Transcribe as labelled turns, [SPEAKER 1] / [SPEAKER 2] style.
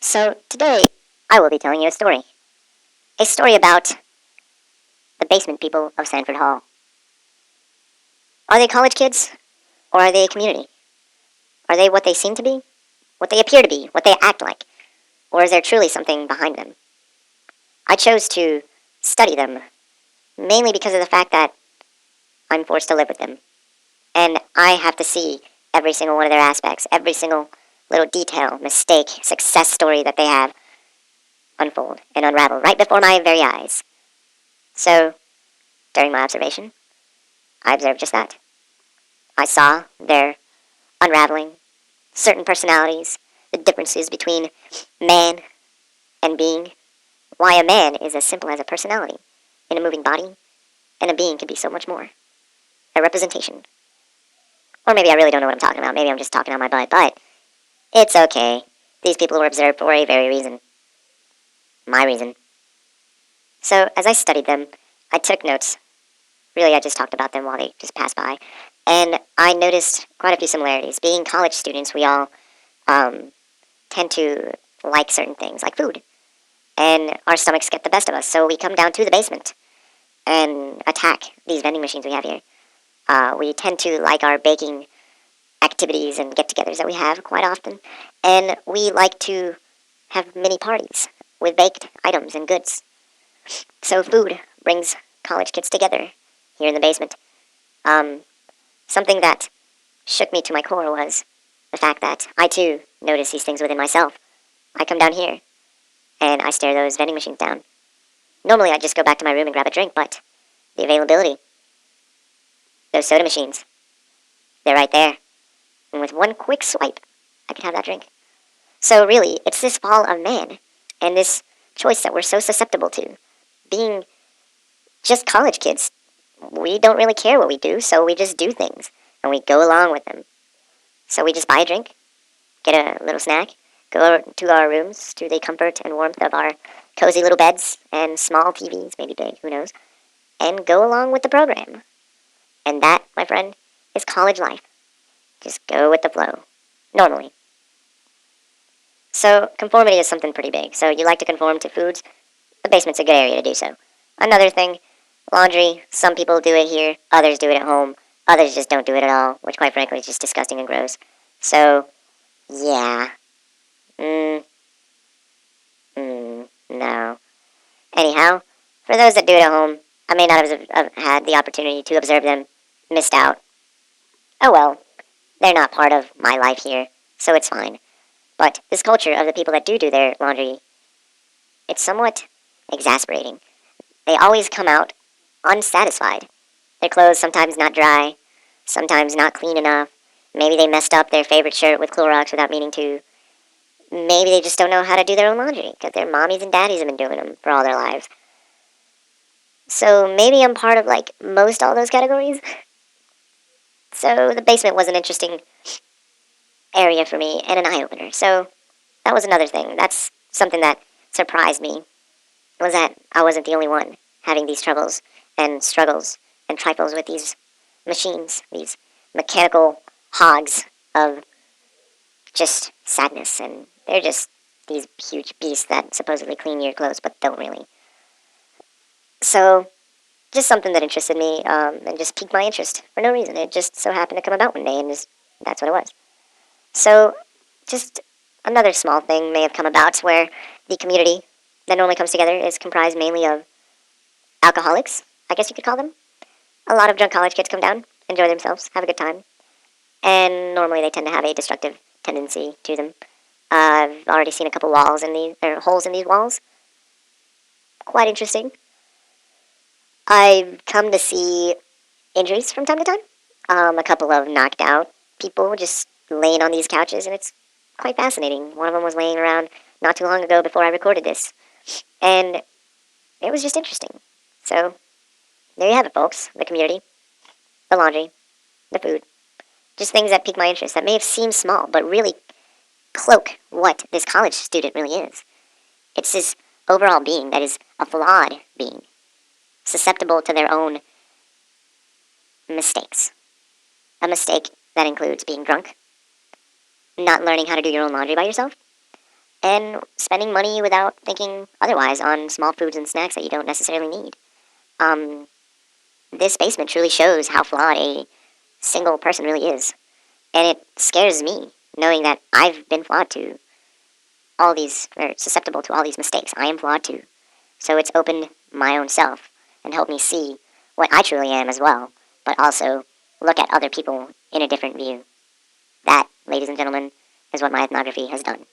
[SPEAKER 1] So today, I will be telling you a story. A story about the basement people of Sanford Hall. Are they college kids? Or are they a community? Are they what they seem to be? What they appear to be? What they act like? Or is there truly something behind them? I chose to study them, mainly because of the fact that I'm forced to live with them. And I have to see every single one of their aspects, every single little detail, mistake, success story that they have unfold and unravel right before my very eyes. So, during my observation, I observed just that. I saw their unraveling, certain personalities, the differences between man and being, why a man is as simple as a personality in a moving body, and a being can be so much more. A representation. Or maybe I really don't know what I'm talking about. Maybe I'm just talking on my butt, but it's okay. These people were observed for a very reason. My reason. So, as I studied them, I took notes. Really, I just talked about them while they just passed by. And I noticed quite a few similarities. Being college students, we all tend to like certain things, like food. And our stomachs get the best of us, so we come down to the basement and attack these vending machines we have here. We tend to like our baking activities and get-togethers that we have quite often. And we like to have mini parties with baked items and goods. So food brings college kids together here in the basement. Something that shook me to my core was the fact that I too notice these things within myself. I come down here and I stare those vending machines down. Normally I just go back to my room and grab a drink, but the availability, those soda machines, they're right there. And with one quick swipe, I could have that drink. So really, it's this fall of man and this choice that we're so susceptible to. Being just college kids, we don't really care what we do, so we just do things, and we go along with them. So we just buy a drink, get a little snack, go to our rooms, to the comfort and warmth of our cozy little beds and small TVs, maybe big, who knows, and go along with the program. And that, my friend, is college life. Just go with the flow. Normally. So, conformity is something pretty big. So, you like to conform to foods? The basement's a good area to do so. Another thing, laundry. Some people do it here, others do it at home, others just don't do it at all, which quite frankly is just disgusting and gross. So, yeah. No. Anyhow, for those that do it at home, I may not have had the opportunity to observe them, missed out. Oh well, they're not part of my life here, so it's fine. But this culture of the people that do their laundry, it's somewhat exasperating. They always come out unsatisfied. Their clothes sometimes not dry, sometimes not clean enough. Maybe they messed up their favorite shirt with Clorox without meaning to. Maybe they just don't know how to do their own laundry because their mommies and daddies have been doing them for all their lives. So maybe I'm part of like most all those categories. So the basement was an interesting area for me and an eye-opener. So that was another thing. That's something that surprised me, was that I wasn't the only one having these troubles and struggles and trifles with these machines, these mechanical hogs of just sadness. And they're just these huge beasts that supposedly clean your clothes but don't really. So just something that interested me and just piqued my interest for no reason. It just so happened to come about one day, and that's what it was. So just another small thing may have come about where the community that normally comes together is comprised mainly of alcoholics, I guess you could call them. A lot of drunk college kids come down, enjoy themselves, have a good time, and normally they tend to have a destructive tendency to them. I've already seen a couple walls in these, or holes in these walls. Quite interesting. I've come to see injuries from time to time. A couple of knocked out people just laying on these couches, and it's quite fascinating. One of them was laying around not too long ago before I recorded this, and it was just interesting. So, there you have it, folks. The community, the laundry, the food. Just things that pique my interest that may have seemed small, but really cloak what this college student really is. It's this overall being that is a flawed being, susceptible to their own mistakes. A mistake that includes being drunk, not learning how to do your own laundry by yourself, and spending money without thinking otherwise on small foods and snacks that you don't necessarily need. Um, this basement truly shows how flawed a single person really is. And it scares me knowing that I've been flawed too. Or susceptible to all these mistakes. I am flawed too. So it's opened my own self and helped me see what I truly am as well, but also look at other people in a different view. That, ladies and gentlemen, is what my ethnography has done.